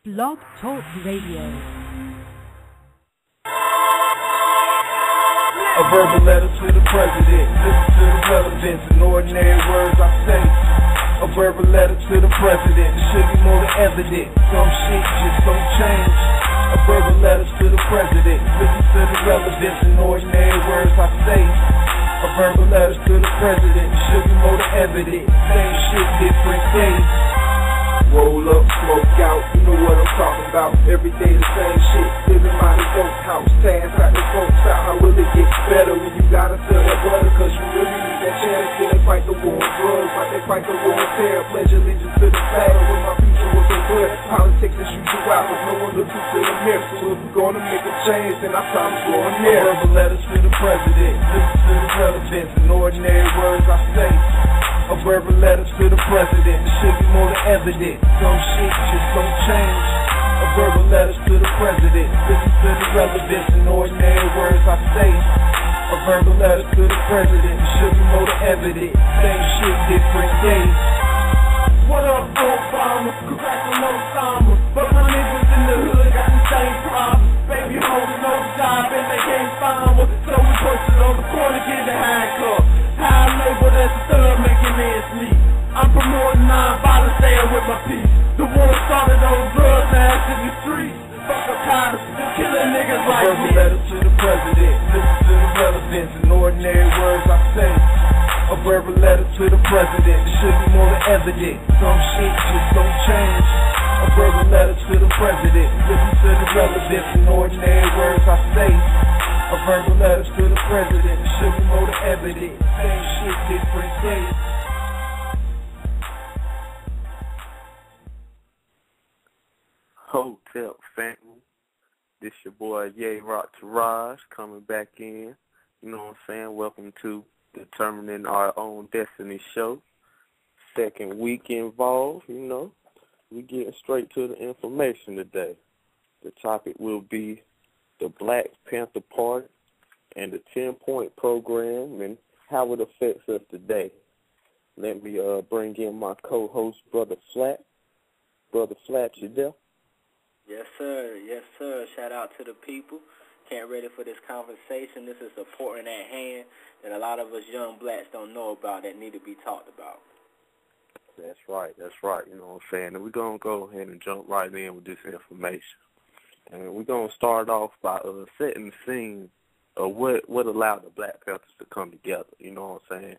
Blog Talk Radio. A verbal letter to the president. Listen to the relevance in ordinary words I say. A verbal letter to the president. It should be more than evident. Some shit just don't change. A verbal letter to the president. Listen to the relevance in ordinary words I say. A verbal letter to the president. It should be more than evident. Same shit, different days. Roll up, smoke out, you know what I'm talking about. Every day the same shit, living by the dope house. Task out the folks out, how will it get better when you gotta sell that butter? Cause you really need that chance. Till they fight the war on drugs, like they fight the war on terror. Pledge allegiance to the flag when my future was so good. Politics is usual out, but no one looks into the mirror. So if we're gonna make a change, then our time is going near. Verbal letters to the president, listen to the relevance in ordinary words I say. A verbal letter to the president, it should be more than evident. Some shit just don't change. A verbal letter to the president, listen to the relevance in ordinary words I say. A verbal letter to the president, it should be more than evident. Same shit, different days. What up, Obama? Congrats on Osama. But my niggas in the hood got the same problems. Baby hoes, no job, and they can't find one. So we posted on the corner, get the handcuff. High label, that's the third making ends meet. I'm promoting non-violence, staying with my peace. The war started on drugs, now it's in the streets. Fuck a tired of killing niggas like me. A verbal letter to the president, listen to the relevance in ordinary words I say. A verbal letter to the president, it should be more than evident. Some shit just don't change. A verbal letter to the president, listen to the relevance in ordinary words I say. A verbal letter to the president, it should be more than evident. Same shit, different days. Hotel family, this your boy yeroc coming back in. You know what I'm saying? Welcome to Determining Our Own Destiny show. Second week involved, you know. We getting straight to the information today. The topic will be the Black Panther Party and the 10-point program and how it affects us today. Let me bring in my co-host, Brother Flat. Brother Flat, you there? Yes, sir. Yes, sir. Shout out to the people. Can't ready for this conversation. This is important at hand that a lot of us young blacks don't know about that need to be talked about. That's right. You know what I'm saying? And we're going to go ahead and jump right in with this information. And we're going to start off by setting the scene of what allowed the Black Panthers to come together. You know what I'm saying?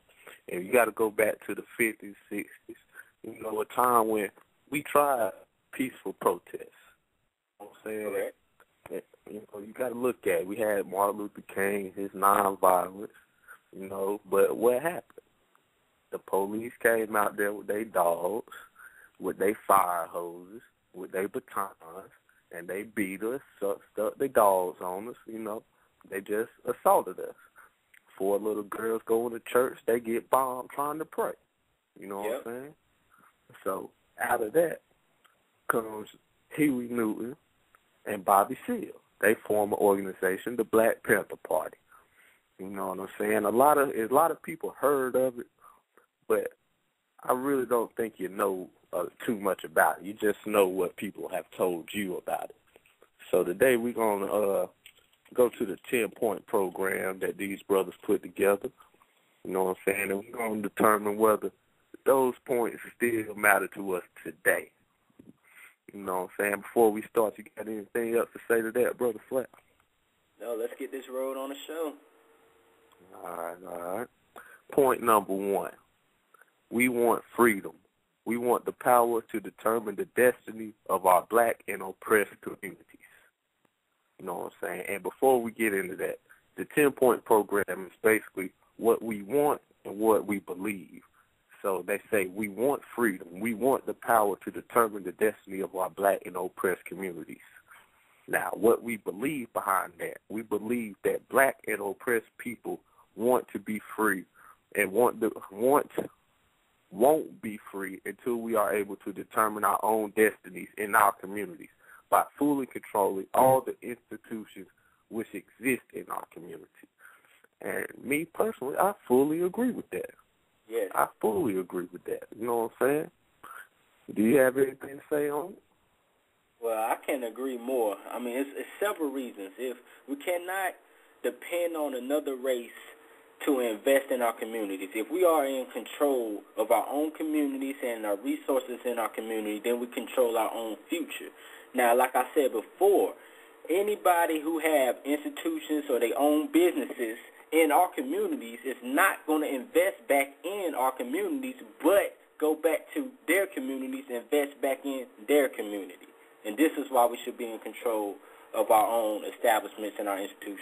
And you got to go back to the 50s, 60s. You know, a time when we tried peaceful protests. You know what I'm saying? Correct. You know, you got to look at it. We had Martin Luther King, his nonviolence, you know, but what happened? The police came out there with their dogs, with their fire hoses, with their batons, and they beat us, stuck their dogs on us, you know. They just assaulted us. 4 little girls going to church, they get bombed trying to pray. You know what I'm saying? So out of that comes Huey Newton and Bobby Seale. They form an organization, the Black Panther Party. You know what I'm saying? A lot of people heard of it, but I really don't think you know too much about it. You just know what people have told you about it. So today we're going to go to the 10-point program that these brothers put together. You know what I'm saying? And we're going to determine whether those points still matter to us today. You know what I'm saying? Before we start, you got anything else to say to that, Brother Flat? No, let's get this road on the show. All right. Point number 1. We want freedom. We want the power to determine the destiny of our black and oppressed communities. You know what I'm saying? And before we get into that, the 10-point program is basically what we want and what we believe. So they say we want freedom. We want the power to determine the destiny of our black and oppressed communities. Now, what we believe behind that, we believe that black and oppressed people want to be free and won't be free until we are able to determine our own destinies in our communities by fully controlling all the institutions which exist in our community. And me personally, I fully agree with that. Yes. I fully agree with that. You know what I'm saying? Do you have anything to say on it? Well, can't agree more. I mean, it's several reasons. If we cannot depend on another race to invest in our communities, if we are in control of our own communities and our resources in our community, then we control our own future. Now, like I said before, anybody who have institutions or their own businesses in our communities is not going to invest back in our communities, but go back to their communities and invest back in their community. And this is why we should be in control of our own establishments and our institutions.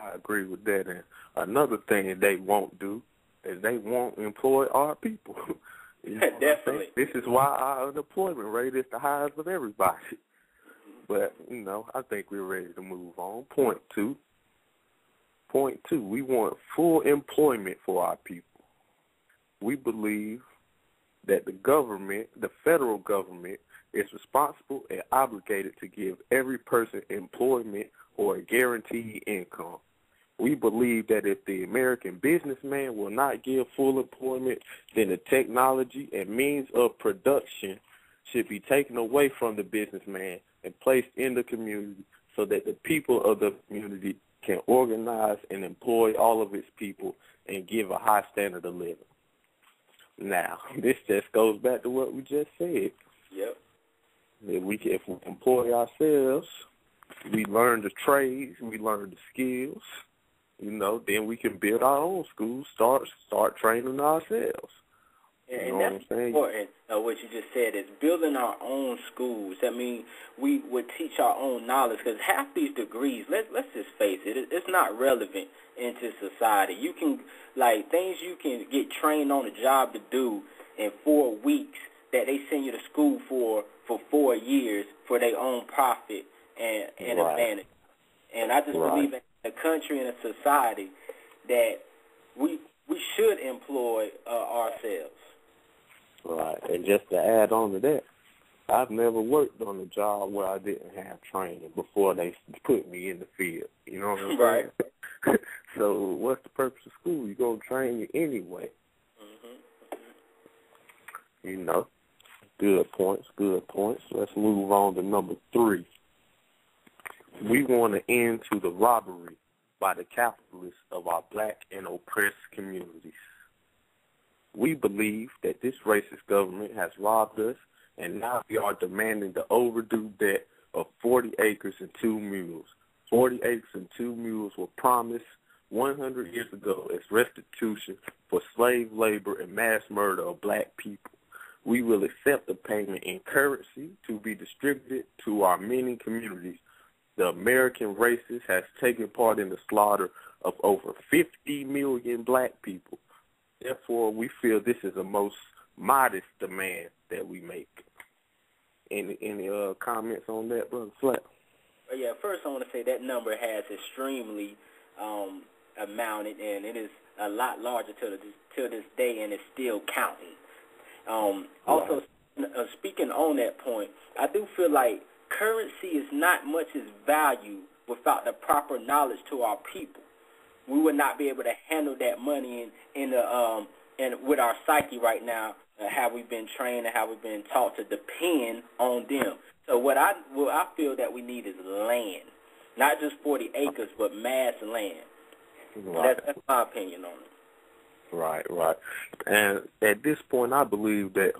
I agree with that. And another thing that they won't do is they won't employ our people. You know Definitely. This is why our unemployment rate is the highest of everybody. But, you know, I think we're ready to move on. Point two, we want full employment for our people. We believe that the government, the federal government, is responsible and obligated to give every person employment or a guaranteed income. We believe that if the American businessman will not give full employment, then the technology and means of production should be taken away from the businessman and placed in the community so that the people of the community can organize and employ all of its people and give a high standard of living. Now, this just goes back to what we just said. Yep. If we employ ourselves, we learn the trades, we learn the skills, you know, then we can build our own schools, start training ourselves. And that's important, what you just said, is building our own schools. I mean, we would teach our own knowledge, because half these degrees, let's just face it, it's not relevant into society. You can, like, things you can get trained on a job to do in 4 weeks that they send you to school for 4 years for their own profit and advantage. And I just believe in a country and a society that we should employ ourselves. Right, and just to add on to that, I've never worked on a job where I didn't have training before they put me in the field. You know what I'm saying? Right. So what's the purpose of school? You're going to train you anyway. Mm-hmm. You know, good points. Let's move on to number 3. We want to end to the robbery by the capitalists of our black and oppressed communities. We believe that this racist government has robbed us, and now we are demanding the overdue debt of 40 acres and 2 mules. 40 acres and 2 mules were promised 100 years ago as restitution for slave labor and mass murder of black people. We will accept the payment in currency to be distributed to our many communities. The American racist has taken part in the slaughter of over 50 million black people. Therefore, we feel this is the most modest demand that we make. Any comments on that, Brother Flat? Yeah, first I want to say that number has extremely amounted, and it is a lot larger till this day, and it's still counting. Also, speaking on that point, I do feel like currency is not much as value without the proper knowledge to our people. We would not be able to handle that money and with our psyche right now, how we've been trained and how we've been taught to depend on them. So what I feel that we need is land, not just 40 acres, but mass land. Right. That's my opinion on it. Right. And at this point, I believe that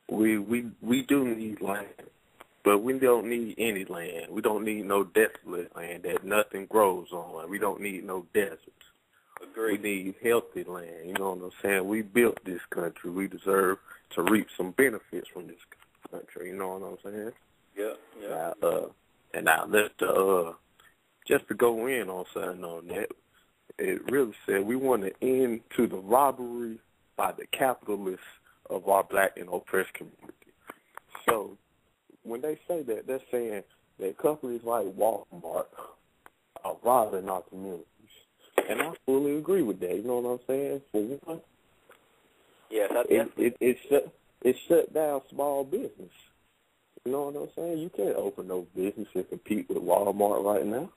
we do need land, but we don't need any land. We don't need no desolate land that nothing grows on. We don't need no deserts. Agreed. We need healthy land. You know what I'm saying? We built this country. We deserve to reap some benefits from this country. You know what I'm saying? Yeah. Now let's just to go in on something on that. It really said we want to end to the robbery by the capitalists of our black and oppressed community. So when they say that, they're saying that companies like Walmart are robbing our communities. And I fully agree with that. You know what I'm saying? For one, yes, it shut down small business. You know what I'm saying? You can't open no business and compete with Walmart right now.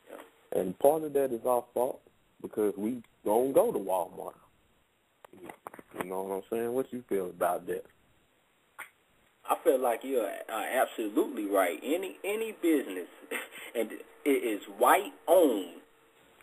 Yeah. And part of that is our fault because we don't go to Walmart. You know what I'm saying? What you feel about that? I feel like you're absolutely right. Any business, and it is white owned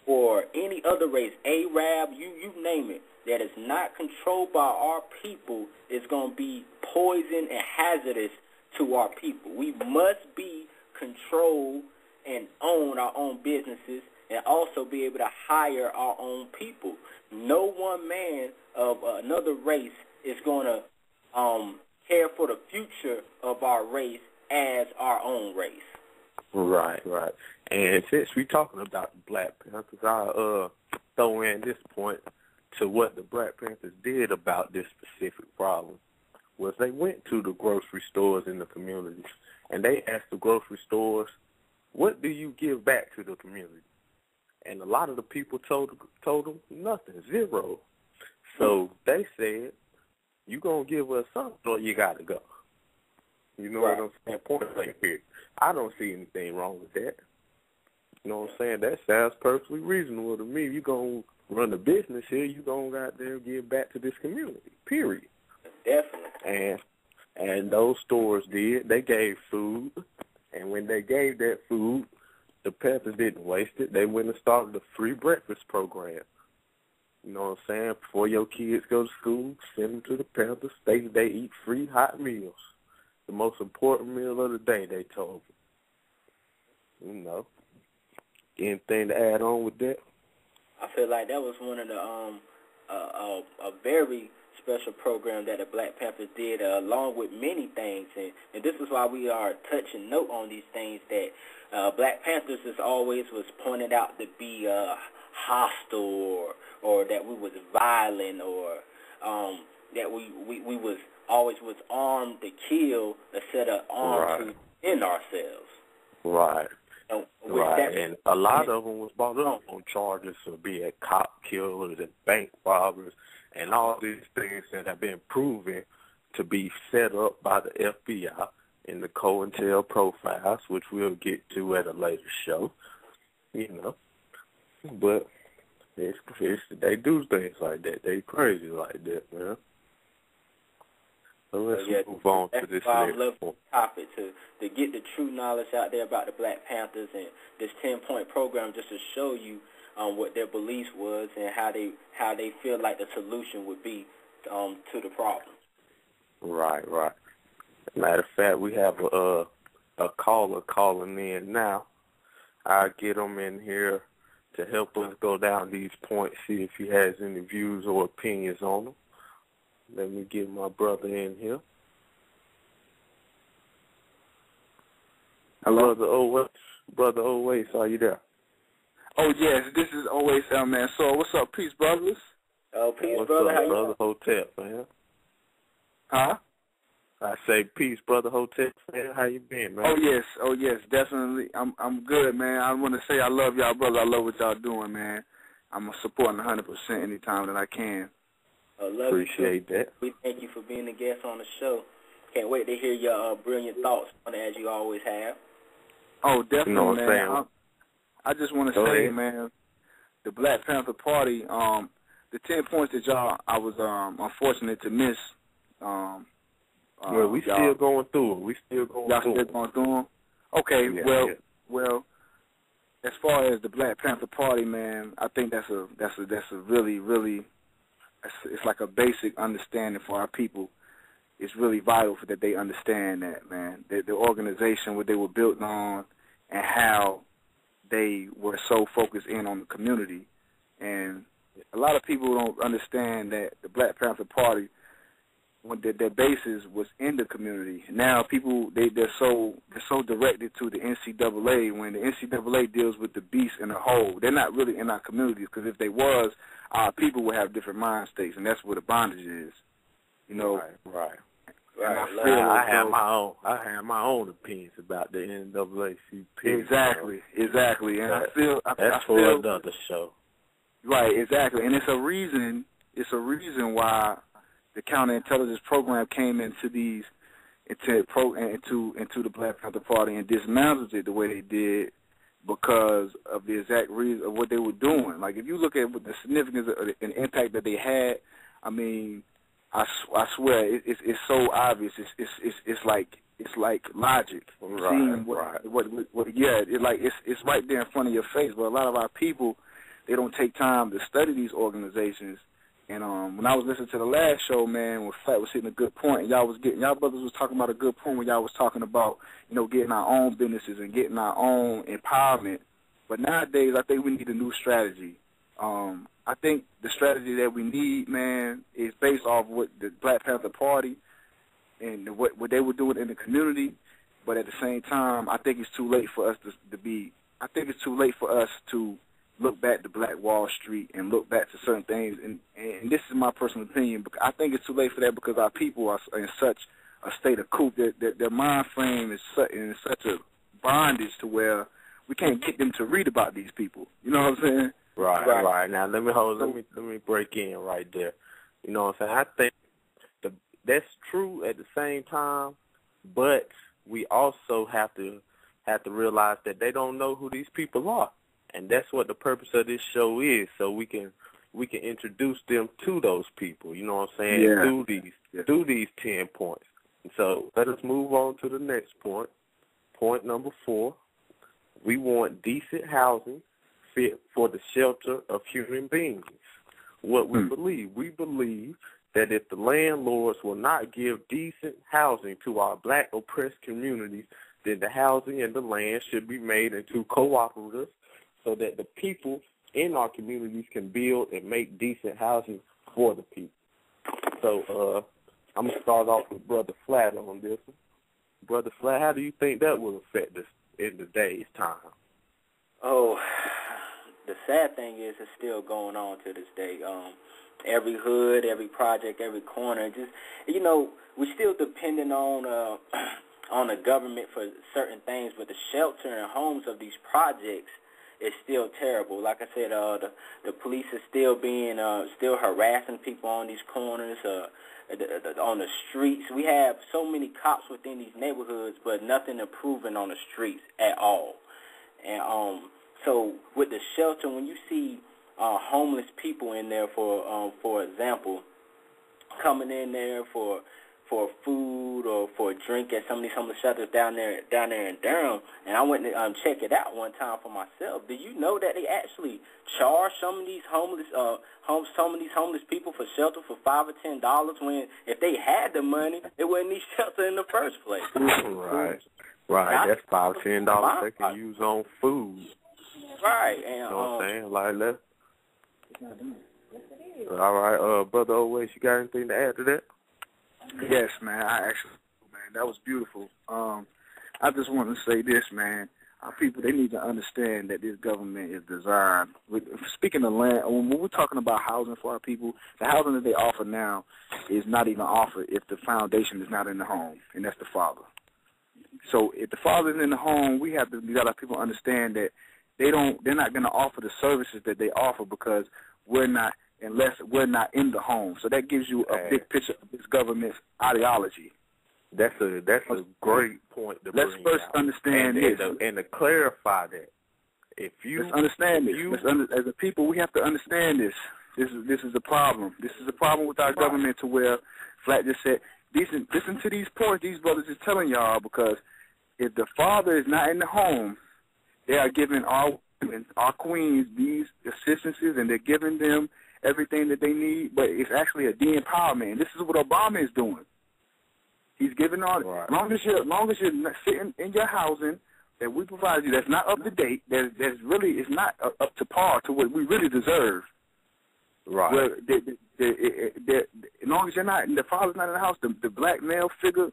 or any other race, Arab, you name it, that is not controlled by our people is going to be poison and hazardous to our people. We must be controlled and own our own businesses and also be able to hire our own people. No one man of another race is going to care for the future of our race as our own race. Right. And since we're talking about the Black Panthers, I'll throw in this point to what the Black Panthers did about this specific problem. Was they went to the grocery stores in the communities, and they asked the grocery stores, what do you give back to the community? And a lot of the people told them nothing, zero. So they said, you going to give us something or you got to go. You know what I'm saying? Point blank period. I don't see anything wrong with that. You know what I'm saying? That sounds perfectly reasonable to me. You going to run a business here, you going to go out there and give back to this community, period. Definitely. And those stores did. They gave food. And when they gave that food, the Panthers didn't waste it. They went and started a free breakfast program. You know what I'm saying? Before your kids go to school, send them to the Panthers. They eat free hot meals. The most important meal of the day, they told them. You know. Anything to add on with that? I feel like that was one of the a very special program that the Black Panthers did, along with many things, and this is why we are touching note on these things that Black Panthers is always was pointed out to be hostile or that we was violent or that we was always was armed to kill instead of armed to defend ourselves. Right. Right, and a lot of them was brought up on charges of being cop killers and bank robbers and all these things that have been proven to be set up by the FBI in the COINTEL profiles, which we'll get to at a later show, you know. But they do things like that. They crazy like that, man. So let's move on to this next point. Topic to get the true knowledge out there about the Black Panthers and this 10-point program just to show you what their beliefs was and how they feel like the solution would be to the problem. Right. Matter of fact, we have a caller calling in now. I'll get him in here to help us go down these points, see if he has any views or opinions on them. Let me get my brother in here. Hello? Brother Owace, are you there? Oh, yes, this is Owace, man. So, what's up, peace, brothers? Oh, peace, what's brother. Up, how brother Hotep, man? Huh? I say peace, brother Hotep, man. How you been, man? Oh, yes, definitely. I'm good, man. I want to say I love y'all, brother. I love what y'all doing, man. I'm supporting 100% anytime that I can. Appreciate that. We thank you for being a guest on the show. Can't wait to hear your brilliant thoughts on it, as you always have. Oh, definitely, you know what I'm man. saying? I just want to say, man, the Black Panther Party, the 10 points that I was unfortunate to miss. Well, we still going through it. We still going y'all through still going through them? Okay, yeah, well, as far as the Black Panther Party, man, I think that's a really, really, it's like a basic understanding for our people. It's really vital that they understand that, man. The organization, what they were built on, and how they were so focused in on the community. And a lot of people don't understand that the Black Panther Party, when their basis was in the community. Now people they're so directed to the NCAA when the NCAA deals with the beast in a whole. They're not really in our communities, because if they was, our people would have different mind states, and that's where the bondage is. You know. Right. I have my own opinions about the NAACP. Exactly. And I feel that's for another show. Right, exactly. And it's a reason why the counterintelligence program came into the Black Panther Party and dismantled it the way they did, because of the exact reason of what they were doing. Like, if you look at the significance and impact that they had, I mean, I swear it's so obvious. It's like logic. Seeing what yeah, it's right there in front of your face. But a lot of our people, they don't take time to study these organizations. And when I was listening to the last show, man, when Flat was hitting a good point, and y'all brothers was talking about a good point when y'all was talking about, you know, getting our own businesses and getting our own empowerment. But nowadays, I think we need a new strategy. I think the strategy that we need, man, is based off what the Black Panther Party and what they were doing in the community. But at the same time, I think it's too late for us I think it's too late for us to look back to Black Wall Street and look back to certain things. And this is my personal opinion. I think it's too late for that because our people are in such a state of coop. Their mind frame is in such a bondage to where we can't get them to read about these people. You know what I'm saying? Right. Now let me break in right there. You know what I'm saying? I think that's true at the same time, but we also have to realize that they don't know who these people are, and that's what the purpose of this show is. So we can introduce them to those people. You know what I'm saying? Yeah. Through these 10 points. So let us move on to the next point. Point number 4. We want decent housing fit for the shelter of human beings. What we believe that if the landlords will not give decent housing to our Black oppressed communities, then the housing and the land should be made into cooperatives so that the people in our communities can build and make decent housing for the people. So I'm going to start off with Brother Flat on this one. Brother Flat, how do you think that will affect us in today's time? Oh, the sad thing is it's still going on to this day. Every hood, every project, every corner, just, you know, we're still dependent on the government for certain things, but the shelter and homes of these projects is still terrible. Like I said, the police is still still harassing people on these corners, on the streets. We have so many cops within these neighborhoods, but nothing improving on the streets at all. And so with the shelter, when you see homeless people in there, for example, coming in there for food or for a drink at some of these homeless shelters down there in Durham, and I went to check it out one time for myself. Do you know that they actually charge some of these homeless people for shelter for $5 or $10 when if they had the money, they wouldn't need shelter in the first place? Right. That's $5 or $10 they can use on food. Right. And, you know what I'm saying? Like that. All right, Brother Always, you got anything to add to that? Yes, man. That was beautiful. I just want to say this, man. Our people, they need to understand that this government is designed. Speaking of land, when we're talking about housing for our people, the housing that they offer now is not even offered if the foundation is not in the home, and that's the father. So if the father is in the home, we got our people understand that they're not going to offer the services that they offer because unless we're not in the home. So that gives you a big picture of this government's ideology. That's a great point to bring out. Let's first understand this. And to clarify that, let's understand this. As a people, we have to understand this. This is a problem. This is a problem with our government to where Flat just said, listen to these points these brothers is telling y'all, because if the father is not in the home, they are giving our women, our queens, these assistances, and they're giving them everything that they need, but it's actually a de-empowerment. And this is what Obama is doing. He's giving all, as long as you're not sitting in your housing that we provide you, that's not up to date, that's really is not up to par to what we really deserve. Right. Where as long as you're not, the father's not in the house, the black male figure,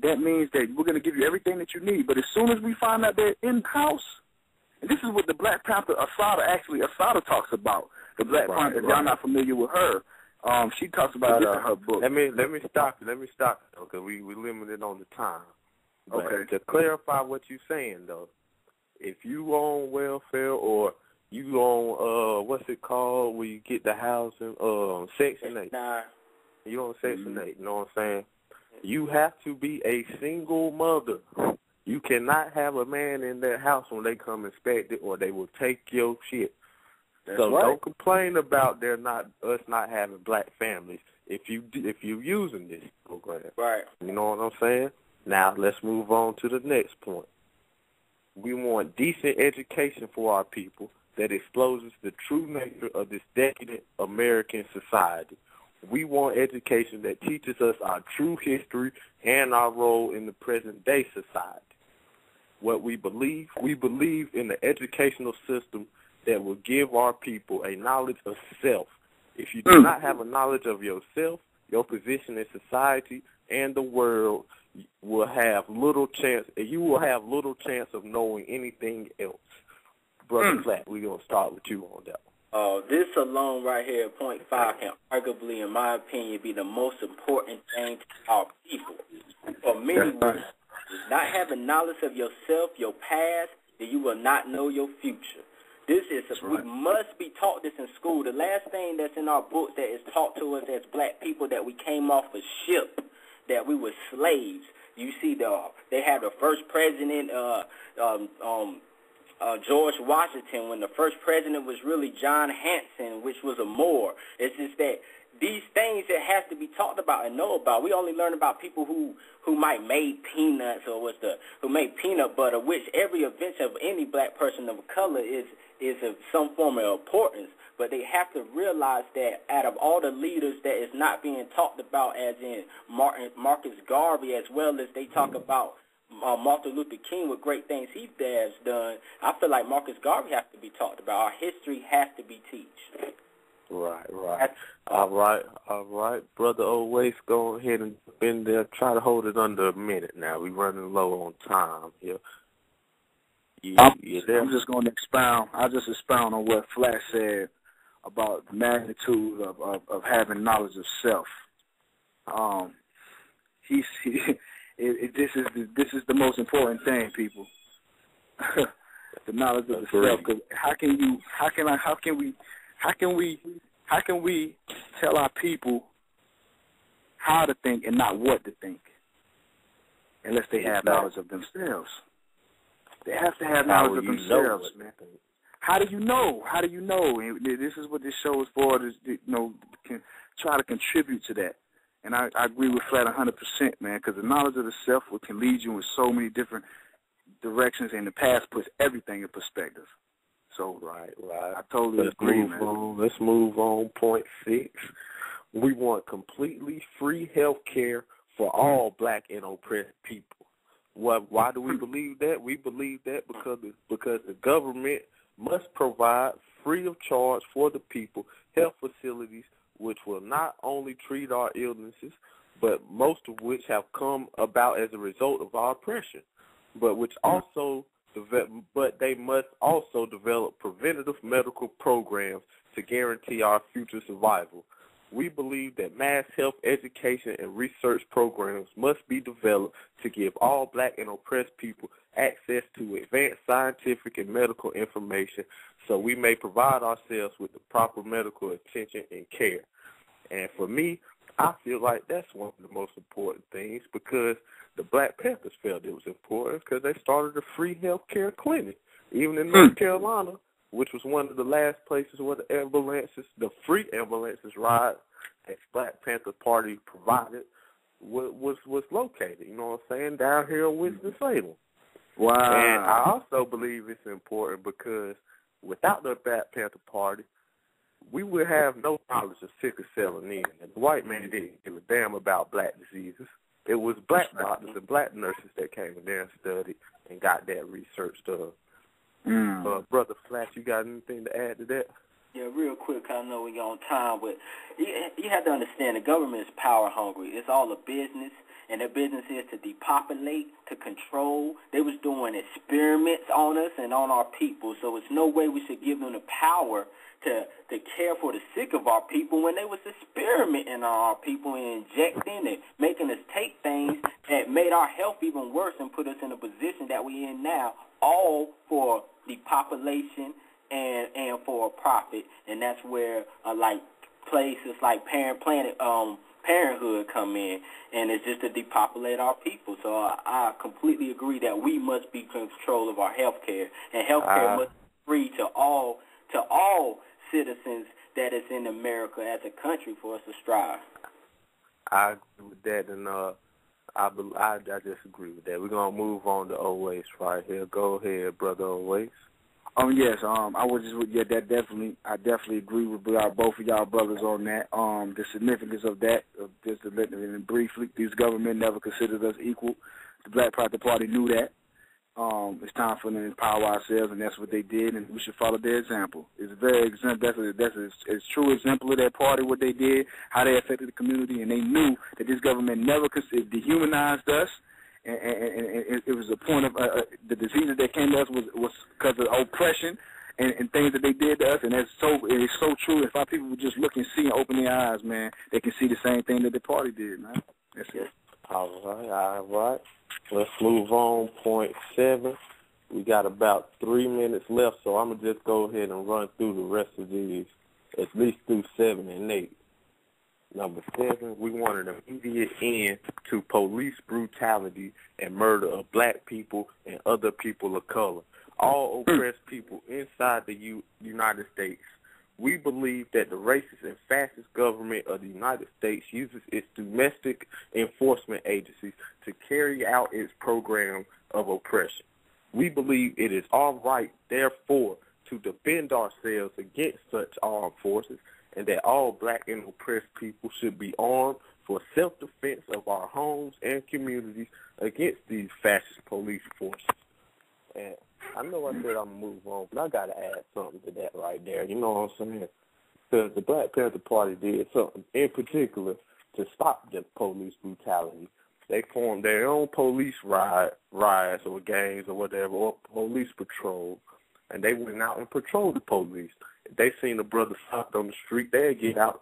that means that we're going to give you everything that you need. But as soon as we find out they're in the house, and this is what the Black Panther Assata talks about. The Black Panther, if y'all not familiar with her, she talks about this in her book. Let me stop you, because we limited on the time. But okay. To clarify what you're saying, though, if you on welfare or you on, what's it called, where you get the housing, Section 8. You on Section 8, you know what I'm saying? You have to be a single mother. You cannot have a man in their house when they come inspect it, or they will take your shit. Don't complain about us not having black families. if you're using this program. Right. You know what I'm saying? Now let's move on to the next point. We want decent education for our people that exposes the true nature of this decadent American society. We want education that teaches us our true history and our role in the present-day society. What we believe in the educational system that will give our people a knowledge of self. If you do not have a knowledge of yourself, your position in society and the world will have little chance. You will have little chance of knowing anything else. Brother Flat, we're gonna start with you on that one. This alone right here, point 5, can arguably, in my opinion, be the most important thing to our people. For many reasons, not having knowledge of yourself, your past, then you will not know your future. We must be taught this in school. The last thing that's in our books that is taught to us as black people, that we came off a ship, that we were slaves. You see, they had the first president, George Washington, when the first president was really John Hanson, which was a Moor. It's just that these things that has to be talked about and know about. We only learn about people who might made peanuts or who made peanut butter, which every invention of any black person of color is of some form of importance. But they have to realize that out of all the leaders that is not being talked about, as in Marcus Garvey, as well as they talk about Martin Luther King with great things he has done, I feel like Marcus Garvey has to be talked about. Our history has to be taught. Right. All right. Brother Always, go ahead and jump in there. Try to hold it under a minute now. We're running low on time here. I'm just going to expound. I'll just expound on what Flash said about the magnitude of having knowledge of self. This is the most important thing, people. The knowledge of the self. Because how can we tell our people how to think and not what to think, unless they have knowledge of themselves? They have to have knowledge of themselves, man. How do you know? And this is what this show is for. Can try to contribute to that. And I agree with Flat 100%, man, because the knowledge of the self can lead you in so many different directions, and the past puts everything in perspective. So, right. I totally agree, man. Let's move on. Point 6. We want completely free health care for all black and oppressed people. Why do we believe that? We believe that because the government must provide free of charge for the people health facilities which will not only treat our illnesses, but most of which have come about as a result of our oppression, but they must also develop preventative medical programs to guarantee our future survival. We believe that mass health education and research programs must be developed to give all black and oppressed people access to advanced scientific and medical information so we may provide ourselves with the proper medical attention and care. And for me, I feel like that's one of the most important things, because the Black Panthers felt it was important because they started a free health care clinic. Even in North Carolina, which was one of the last places where the free ambulances ride that Black Panther Party provided was located, you know what I'm saying, down here in Winston-Salem. Wow. And I also believe it's important because without the Black Panther Party, we would have no knowledge of sickle cell anemia. And the white man didn't give a damn about black diseases. It was black doctors and black nurses that came in there and studied and got that research done. Brother Flash, you got anything to add to that? Yeah, real quick, I know we're on time, but you have to understand the government is power hungry. It's all a business, and their business is to depopulate, to control. They was doing experiments on us and on our people, so it's no way we should give them the power to care for the sick of our people when they was experimenting on our people and injecting and making us take things that made our health even worse and put us in a position that we in now, all for depopulation and for a profit. And that's where like places like Parenthood come in, and it's just to depopulate our people. So I completely agree that we must be in control of our health care, and health care must be free to all citizens that is in America as a country for us to strive. I agree with that, and I just agree with that. We're gonna move on to Oasis right here. Go ahead, brother Oasis. Yes, I was just, I definitely agree with both of y'all brothers on that. The significance of that, just to let it briefly, this government never considered us equal. The Black Panther Party knew that. It's time for them to empower ourselves, and that's what they did, and we should follow their example. It's a very example. That's a true example of that party, what they did, how they affected the community, and they knew that this government never dehumanized us. And it was a point of the diseases that came to us was because of oppression and things that they did to us, and it's so true. If our people would just look and see and open their eyes, man, they can see the same thing that the party did, man. That's it. All right. Let's move on. Point 7. We got about 3 minutes left, so I'm gonna just go ahead and run through the rest of these, at least through 7 and 8. Number 7, we want an immediate end to police brutality and murder of black people and other people of color, all oppressed people inside the United States. We believe that the racist and fascist government of the United States uses its domestic enforcement agencies to carry out its program of oppression. We believe it is our right, therefore, to defend ourselves against such armed forces, and that all black and oppressed people should be armed for self-defense of our homes and communities against these fascist police forces. And I know I said I'm going to move on, but I got to add something to that right there. You know what I'm saying? Because the Black Panther Party did something in particular to stop the police brutality. They formed their own police riots or gangs or whatever, or police patrol, and they went out and patrolled the police. If they seen a brother stopped on the street, they'd get out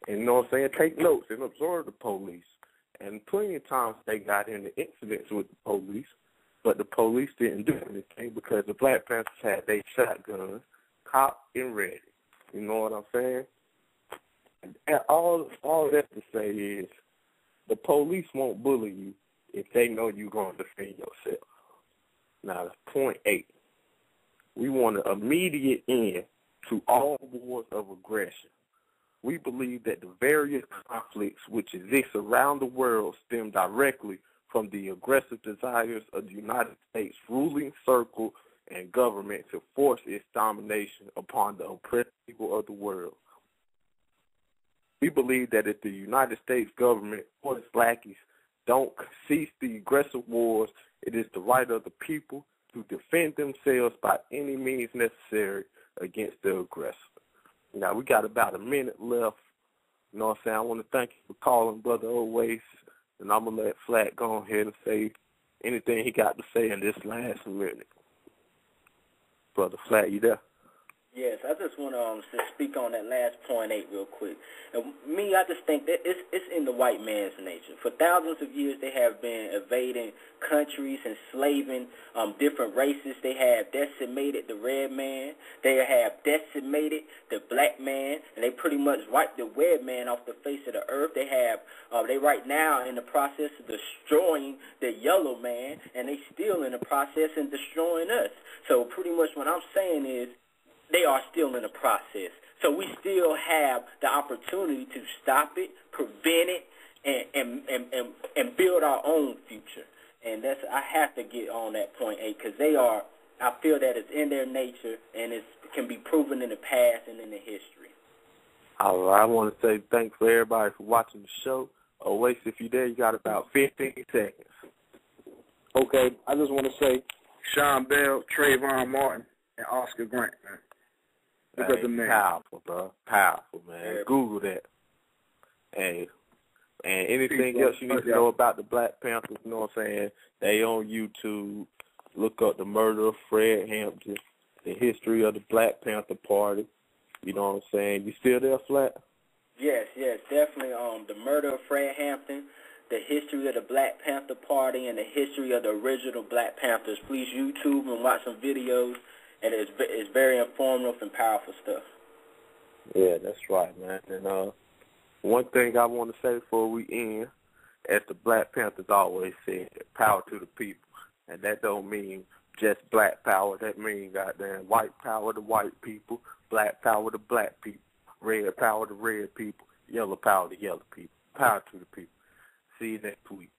and, you know what I'm saying, take notes and observe the police. And plenty of times they got into incidents with the police, but the police didn't do anything because the Black Panthers had their shotguns cocked and ready. You know what I'm saying? And all that to say is the police won't bully you if they know you're going to defend yourself. Now, point 8. We want an immediate end to all wars of aggression. We believe that the various conflicts which exist around the world stem directly from the aggressive desires of the United States ruling circle and government to force its domination upon the oppressed people of the world. We believe that if the United States government or its lackeys don't cease the aggressive wars, it is the right of the people to defend themselves by any means necessary against the aggressor. Now, we got about a minute left. You know what I'm saying? I want to thank you for calling Brother Oasis, and I'm going to let Flat go ahead and say anything he got to say in this last minute. Brother Flat, you there? Yes, I just want to speak on that last point 8 real quick. And I just think that it's in the white man's nature. For thousands of years, they have been invading countries, enslaving different races. They have decimated the red man. They have decimated the black man, and they pretty much wiped the red man off the face of the earth. They right now in the process of destroying the yellow man, and they still in the process of destroying us. So pretty much what I'm saying is, they are still in the process. So we still have the opportunity to stop it, prevent it, and build our own future. And I have to get on that point 8 because I feel that it's in their nature and it can be proven in the past and in the history. All right, I want to say thanks for everybody for watching the show. Oasis, if you're there, you got about 15 seconds. Okay, I just want to say Sean Bell, Trayvon Martin, and Oscar Grant, man. Hey, powerful, bro. Powerful, man. Google that. Hey, and anything else you need to know about the Black Panthers, you know what I'm saying? They on YouTube. Look up the murder of Fred Hampton, the history of the Black Panther Party. You know what I'm saying? You still there, Flat? Yes, definitely. The murder of Fred Hampton, the history of the Black Panther Party, and the history of the original Black Panthers. Please YouTube and watch some videos. And it's very informative and powerful stuff. Yeah, that's right, man. And one thing I want to say before we end, as the Black Panthers always said, power to the people. And that don't mean just black power. That means goddamn white power to white people, black power to black people, red power to red people, yellow power to yellow people. Power to the people. See you next week.